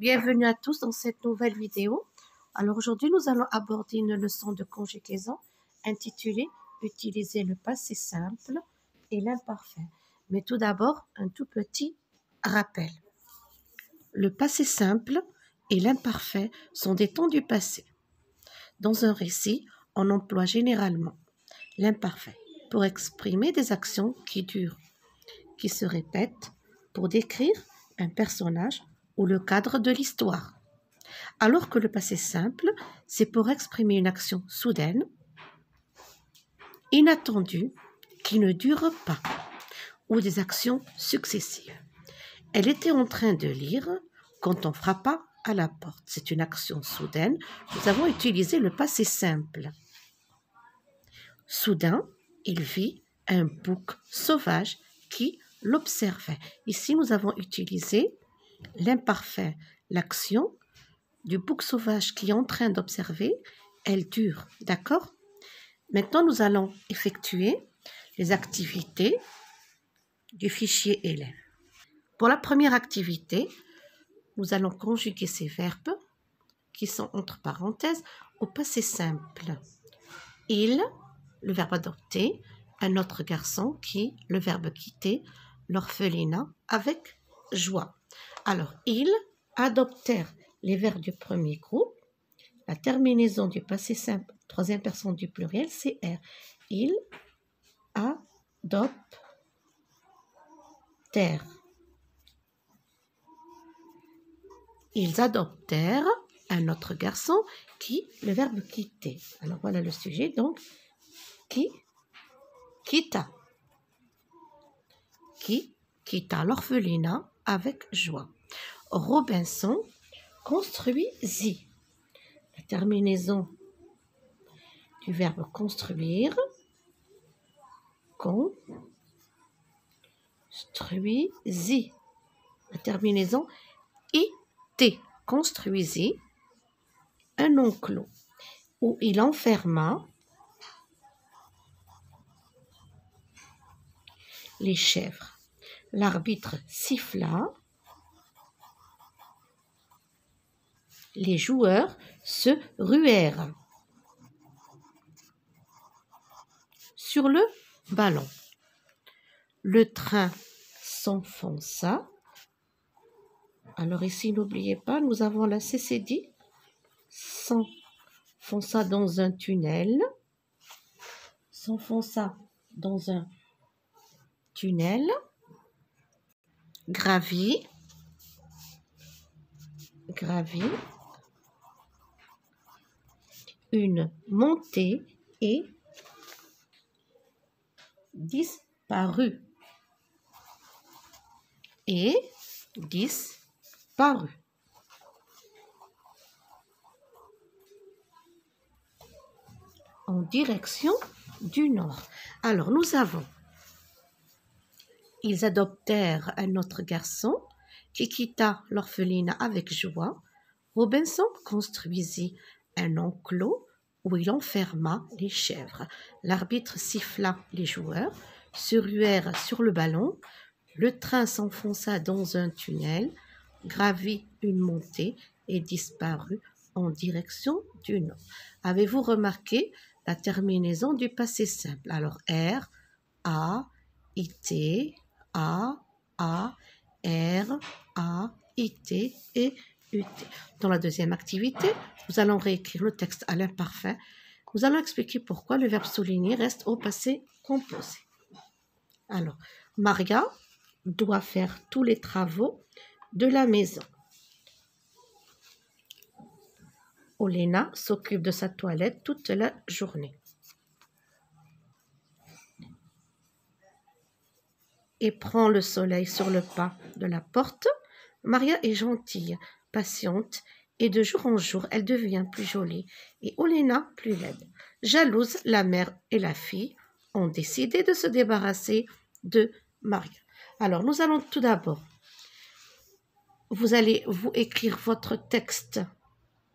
Bienvenue à tous dans cette nouvelle vidéo. Alors aujourd'hui, nous allons aborder une leçon de conjugaison intitulée « Utiliser le passé simple et l'imparfait ». Mais tout d'abord, un tout petit rappel. Le passé simple et l'imparfait sont des temps du passé. Dans un récit, on emploie généralement l'imparfait pour exprimer des actions qui durent, qui se répètent, pour décrire un personnage ou le cadre de l'histoire. Alors que le passé simple, c'est pour exprimer une action soudaine, inattendue, qui ne dure pas, ou des actions successives. Elle était en train de lire quand on frappa à la porte. C'est une action soudaine. Nous avons utilisé le passé simple. Soudain, il vit un bouc sauvage qui l'observait. Ici, nous avons utilisé l'imparfait, l'action du bouc sauvage qui est en train d'observer, elle dure, d'accord? Maintenant, nous allons effectuer les activités du fichier élève. Pour la première activité, nous allons conjuguer ces verbes qui sont entre parenthèses au passé simple. Il, le verbe adopter, un autre garçon qui, le verbe quitter, l'orphelinat avec joie. Alors, ils adoptèrent les verbes du premier groupe. La terminaison du passé simple, troisième personne du pluriel, c'est R. Ils adoptèrent. Ils adoptèrent un autre garçon qui, le verbe quitter. Alors voilà le sujet, donc, qui quitta. Qui quitta l'orphelinat avec joie. Robinson construisit. La terminaison du verbe construire. Construisit. La terminaison it. Construisit un enclos où il enferma les chèvres. L'arbitre siffla. Les joueurs se ruèrent sur le ballon. Le train s'enfonça. Alors ici, n'oubliez pas, nous avons la CCD. S'enfonça dans un tunnel. S'enfonça dans un tunnel. Gravit. Une montée et disparut. En direction du nord. Alors, nous avons ils adoptèrent un autre garçon qui quitta l'orphelinat avec joie. Robinson construisit un enclos où il enferma les chèvres. L'arbitre siffla les joueurs, se ruèrent sur le ballon. Le train s'enfonça dans un tunnel, gravit une montée et disparut en direction du nord. Avez-vous remarqué la terminaison du passé simple? Alors, R, A, IT, A, R, A, IT et UT. Dans la deuxième activité, nous allons réécrire le texte à l'imparfait. Nous allons expliquer pourquoi le verbe souligner reste au passé composé. Alors, Maria doit faire tous les travaux de la maison. Olena s'occupe de sa toilette toute la journée. Et prend le soleil sur le pas de la porte. Maria est gentille, patiente, et de jour en jour, elle devient plus jolie, et Olena plus laide. Jalouse, la mère et la fille ont décidé de se débarrasser de Maria. Alors, nous allons tout d'abord, vous allez vous écrire votre texte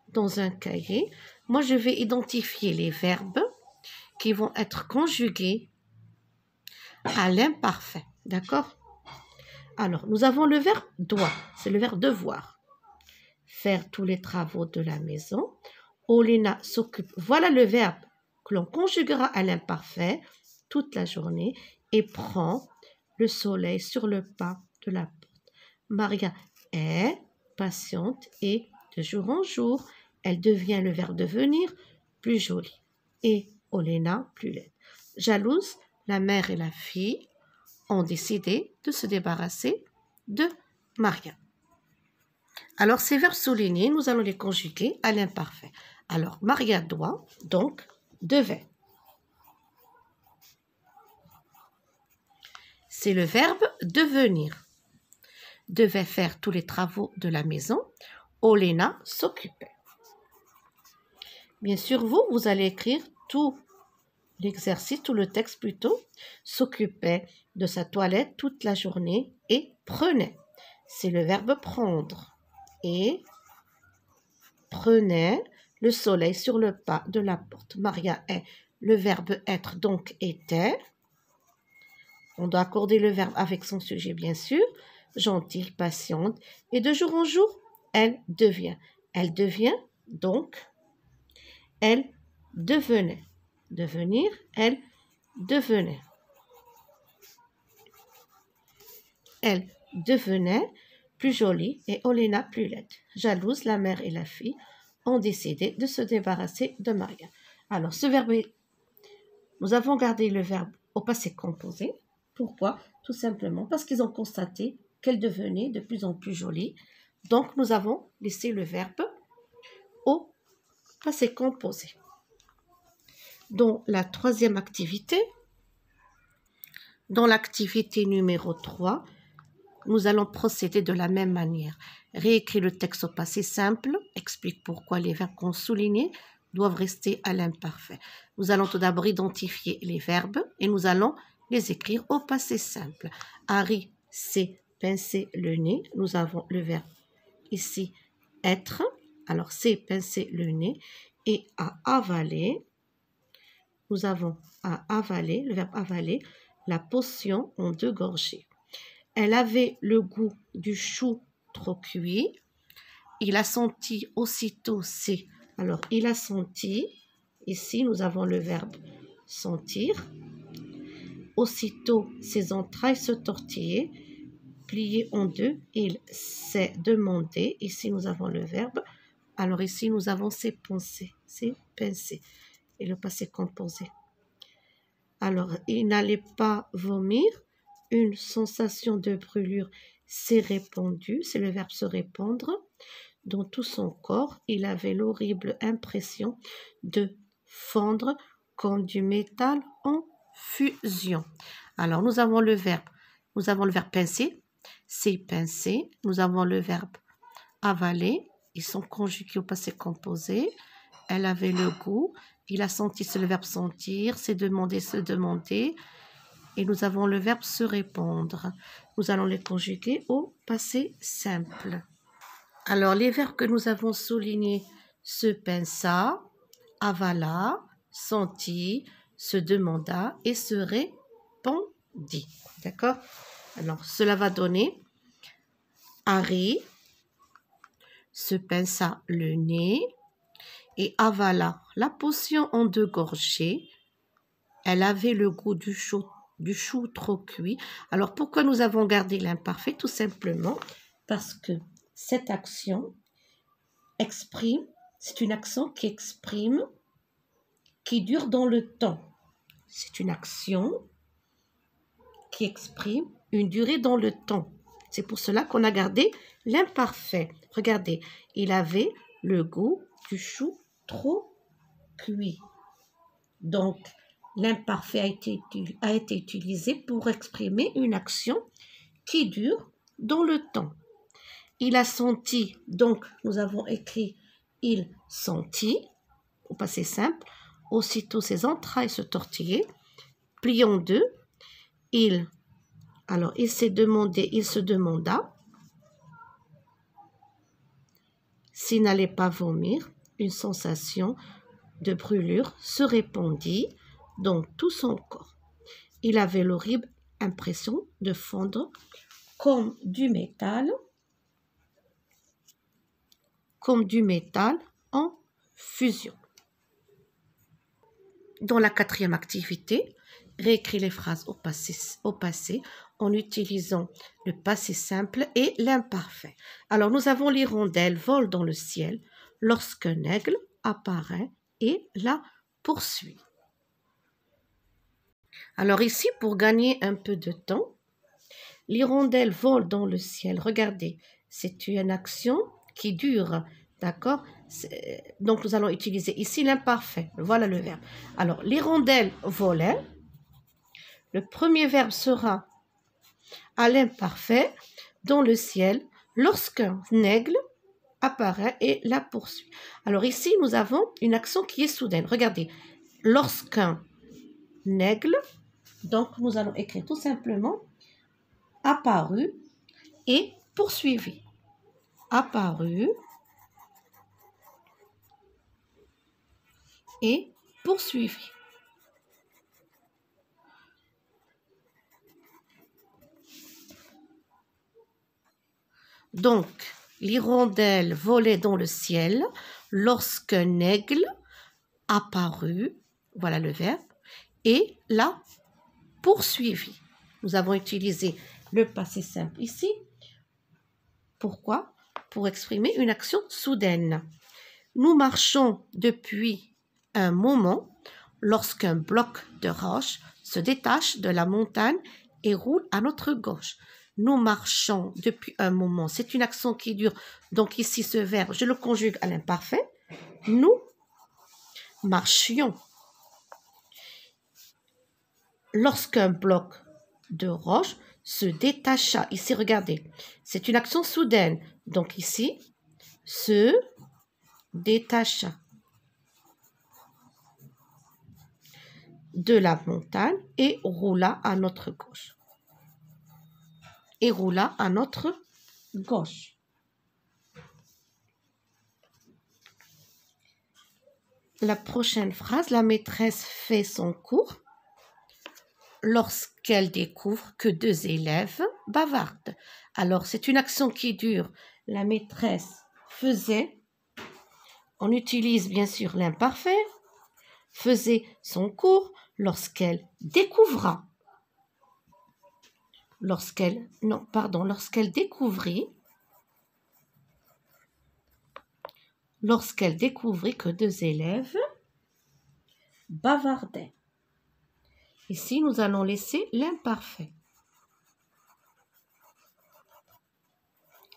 dans un cahier. Moi, je vais identifier les verbes qui vont être conjugués à l'imparfait. D'accord? Alors, nous avons le verbe doit, c'est le verbe devoir. faire tous les travaux de la maison. Olena s'occupe. Voilà le verbe que l'on conjuguera à l'imparfait toute la journée et prend le soleil sur le pas de la porte. Maria est patiente et de jour en jour, elle devient le verbe devenir plus jolie et Olena plus laide. Jalouse, la mère et la fille ont décidé de se débarrasser de Maria. Alors, ces verbes soulignés, nous allons les conjuguer à l'imparfait. Alors, Maria doit, donc, devait. C'est le verbe devenir. Devait faire tous les travaux de la maison. Olena s'occupait. Bien sûr, vous allez écrire tout l'exercice, tout le texte plutôt. S'occupait de sa toilette toute la journée et prenait. C'est le verbe prendre. Et prenait le soleil sur le pas de la porte. Maria est le verbe être, donc était. On doit accorder le verbe avec son sujet, bien sûr. Gentille, patiente. Et de jour en jour, elle devient. Elle devient, donc, elle devenait. Devenir, elle devenait. Elle devenait plus jolie et Olena plus laide. Jalouse, la mère et la fille ont décidé de se débarrasser de Maria. Alors, ce verbe, nous avons gardé le verbe au passé composé. Pourquoi? Tout simplement parce qu'ils ont constaté qu'elle devenait de plus en plus jolie. Donc, nous avons laissé le verbe au passé composé. Dans la troisième activité, dans l'activité numéro 3, nous allons procéder de la même manière. Réécrire le texte au passé simple, explique pourquoi les verbes qu'on souligne doivent rester à l'imparfait. Nous allons tout d'abord identifier les verbes et nous allons les écrire au passé simple. Harry s'est pincé le nez. Nous avons le verbe ici être. Alors, s'est pincé le nez et a avalé. Nous avons à avaler, le verbe avaler, la potion en 2 gorgées. Elle avait le goût du chou trop cuit. Il a senti aussitôt ses. Alors, il a senti. Ici, nous avons le verbe sentir. Aussitôt, ses entrailles se tortillaient, pliées en 2. Il s'est demandé. Ici, nous avons le verbe. Alors, ici, nous avons ses pensées. Ses pensées. Et le passé composé. Alors, il n'allait pas vomir. Une sensation de brûlure s'est répandue, c'est le verbe se répandre, dans tout son corps. Il avait l'horrible impression de fondre comme du métal en fusion. Alors, nous avons le verbe pincer, c'est pincer. Nous avons le verbe avaler, ils sont conjugués au passé composé. Elle avait le goût, il a senti, c'est le verbe sentir, c'est demander, se demander. Et nous avons le verbe se répandre. Nous allons les conjuguer au passé simple. Alors, les verbes que nous avons soulignés, se pinça, avala, sentit, se demanda et se répandit. D'accord? Alors, cela va donner Harry se pinça le nez et avala la potion en 2 gorgées. Elle avait le goût du chou trop cuit. Alors, pourquoi nous avons gardé l'imparfait? Tout simplement parce que cette action exprime, c'est une action qui exprime, qui dure dans le temps. C'est une action qui exprime une durée dans le temps. C'est pour cela qu'on a gardé l'imparfait. Regardez, il avait le goût du chou trop cuit. Donc, l'imparfait a été utilisé pour exprimer une action qui dure dans le temps. Il a senti, donc nous avons écrit il sentit, au passé simple. Aussitôt ses entrailles se tortillaient, pliées en 2. Il s'est demandé, il se demanda s'il n'allait pas vomir. Une sensation de brûlure se répandit dans tout son corps. Il avait l'horrible impression de fondre comme du métal comme du métal en fusion. Dans la quatrième activité, réécris les phrases au passé en utilisant le passé simple et l'imparfait. Alors, nous avons l'hirondelle vole dans le ciel lorsqu'un aigle apparaît et la poursuit. Alors ici, pour gagner un peu de temps, l'hirondelle vole dans le ciel. Regardez, c'est une action qui dure, d'accord? Donc, nous allons utiliser ici l'imparfait. Voilà le verbe. Alors, l'hirondelle volait. Le premier verbe sera à l'imparfait dans le ciel lorsqu'un aigle apparaît et la poursuit. Alors ici, nous avons une action qui est soudaine. Regardez, lorsqu'un aigle, donc nous allons écrire tout simplement apparu et poursuivi. Apparu et poursuivi. Donc, l'hirondelle volait dans le ciel lorsqu'un aigle apparut, voilà le verbe, et l'a poursuivi. Nous avons utilisé le passé simple ici. Pourquoi? Pour exprimer une action soudaine. Nous marchons depuis un moment lorsqu'un bloc de roche se détache de la montagne et roule à notre gauche. Nous marchons depuis un moment. C'est une action qui dure. Donc ici, ce verbe, je le conjugue à l'imparfait. Nous marchions. Lorsqu'un bloc de roche se détacha. Ici, regardez, c'est une action soudaine. Donc ici, se détacha de la montagne et roula à notre gauche. Et roula à notre gauche. La prochaine phrase, la maîtresse fait son cours lorsqu'elle découvre que deux élèves bavardent. Alors, c'est une action qui dure. La maîtresse faisait, on utilise bien sûr l'imparfait, faisait son cours lorsqu'elle découvra. Lorsqu'elle découvrit que deux élèves bavardaient. Ici, nous allons laisser l'imparfait.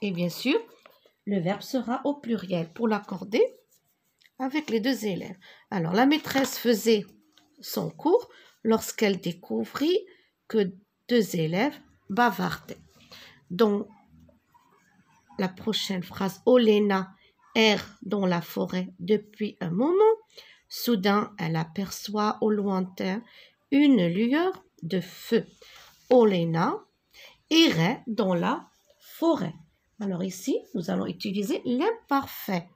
Et bien sûr, le verbe sera au pluriel pour l'accorder avec les deux élèves. Alors, la maîtresse faisait son cours lorsqu'elle découvrit que deux élèves bavardaient. Donc, la prochaine phrase, Olena erre dans la forêt depuis un moment. Soudain, elle aperçoit au lointain une lueur de feu. Olena errait dans la forêt. Alors ici, nous allons utiliser l'imparfait.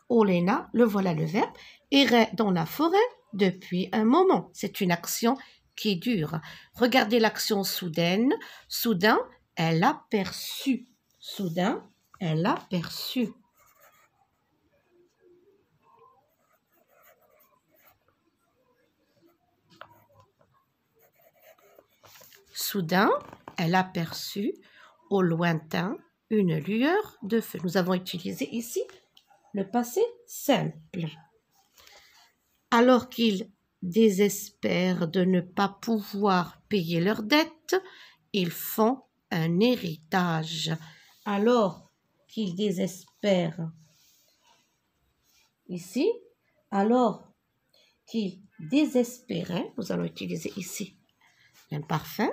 Olena, le voilà le verbe, errait dans la forêt depuis un moment. C'est une action qui dure. Regardez l'action soudaine. Soudain, elle aperçut. Soudain, elle aperçut. Soudain, elle aperçut au lointain une lueur de feu. Nous avons utilisé ici le passé simple. Alors qu'ils désespèrent de ne pas pouvoir payer leurs dettes, ils font un héritage. Alors qu'ils désespèrent, ici, alors qu'ils désespéraient, nous allons utiliser ici l'imparfait,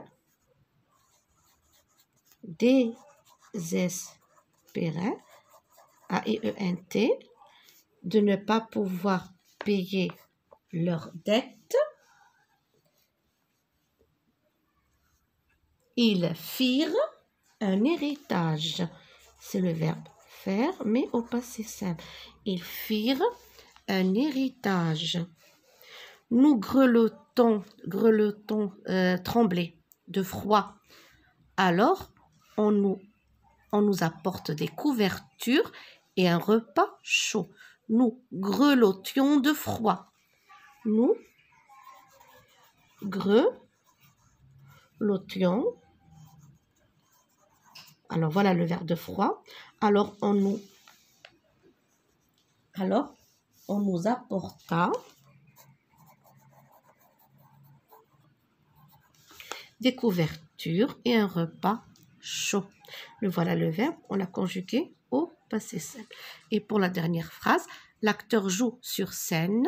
désespéraient, A-E-E-N-T, de ne pas pouvoir payer leurs dettes, ils firent un héritage. C'est le verbe faire, mais au passé simple. Ils firent un héritage. Nous grelottons, trembler de froid. Alors, on nous on nous apporte des couvertures et un repas chaud. Nous grelottions de froid. Nous grelottions. Alors voilà le verbe de froid. Alors on nous apporta des couvertures et un repas chaud. Le voilà le verbe, on l'a conjugué au passé simple. Et pour la dernière phrase, l'acteur joue sur scène,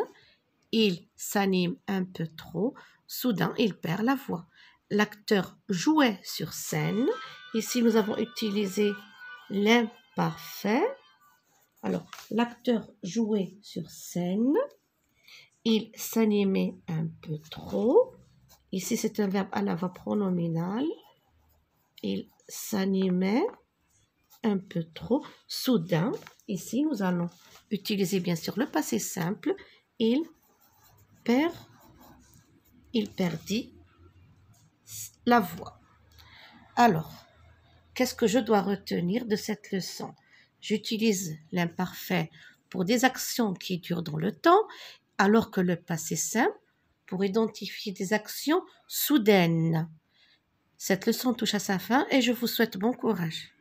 il s'anime un peu trop, soudain il perd la voix. L'acteur jouait sur scène. Ici, nous avons utilisé l'imparfait. Alors, l'acteur jouait sur scène, il s'animait un peu trop. Ici, c'est un verbe à la voix pronominale. Il s'animait un peu trop. Soudain, ici, nous allons utiliser bien sûr le passé simple. Il perdit la voix. Alors, qu'est-ce que je dois retenir de cette leçon? J'utilise l'imparfait pour des actions qui durent dans le temps, alors que le passé simple pour identifier des actions soudaines. Cette leçon touche à sa fin et je vous souhaite bon courage.